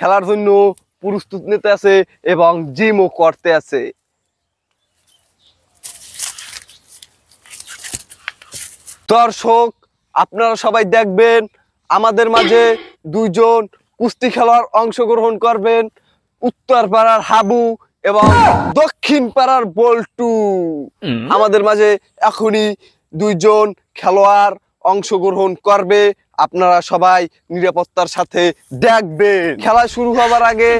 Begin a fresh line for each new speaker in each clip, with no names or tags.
খেলার জন্য প্রস্তুত নিতে আছে এবং জিমও করতে আছে। দর্শক, আপনারা সবাই দেখবেন আমাদের মাঝে দুইজন কুস্তি খেলোয়াড় অংশগ্রহণ করবেন, উত্তর পাড়ার হাবু এবং দক্ষিণ পাড়ার বল্টু। আমাদের মাঝে এখনই দুইজন খেলোয়াড় অংশগ্রহণ করবে, আপনারা সবাই নিরাপত্তার সাথে দেখবেন। খেলা শুরু হবার আগে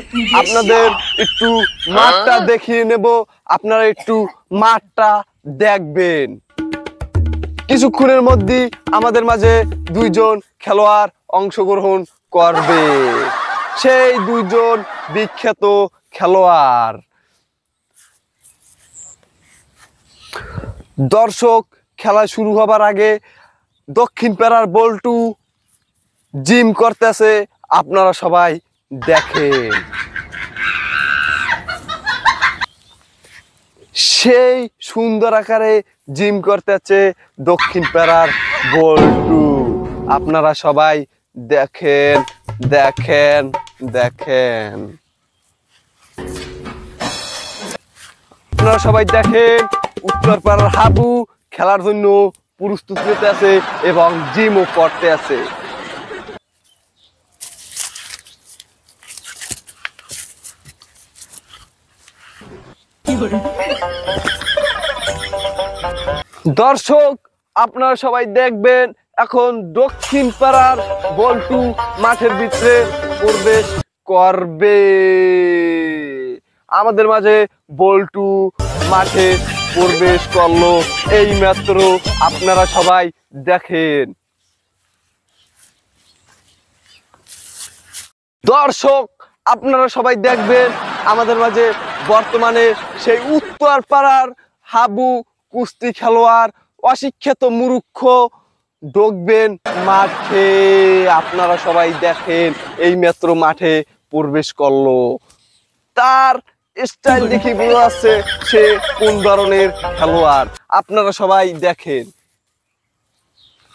আপনাদের একটু মাঠটা দেখিয়ে নেব, আপনারা একটু মাঠটা দেখবেন। কিছুক্ষণের মধ্যেই আমাদের মাঝে দুইজন খেলোয়াড় অংশগ্রহণ করবে, সেই দুইজন বিখ্যাত খেলোয়াড়। দর্শক, খেলা শুরু হবার আগে দক্ষিণ পাড়ার বল্টু জিম করতেছে, আপনারা সবাই দেখেন। সেই সুন্দর আকারে জিম করতেছে দক্ষিণ পাড়ার বল্টু, আপনারা সবাই দেখেন দেখেন দেখেন। আপনারা সবাই দেখেন উত্তর পাড়ার হাবু খেলার জন্য প্রস্তুত নিতে আছে এবং জিমও করতে আছে। দর্শক, আপনারা সবাই দেখবেন এখন দক্ষিণ পাড়ার বল্টু মাঠের ভিতরে প্রবেশ করবে। আমাদের মাঝে বল্টু মাঠে প্রবেশ করলো এই মাত্র, আপনারা সবাই দেখেন। দর্শক, আপনারা সবাই দেখবেন আমাদের মাঝে বর্তমানে সেই উত্তর পাড়ার হাবু কুস্তি খেলোয়াড় অশিক্ষিত মূর্খ ঢুকবেন মাঠে, আপনারা সবাই দেখেন এই মাত্র মাঠে প্রবেশ করলো। তার স্টাইল দেখে বোঝা যাচ্ছে সে কোন ধরনের খেলোয়াড়, আপনারা সবাই দেখেন।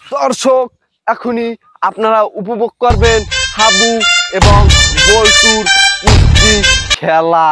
দর্শক, এখনই আপনারা উপভোগ করবেন হাবু এবং বল্টুর কুস্তি খেলা।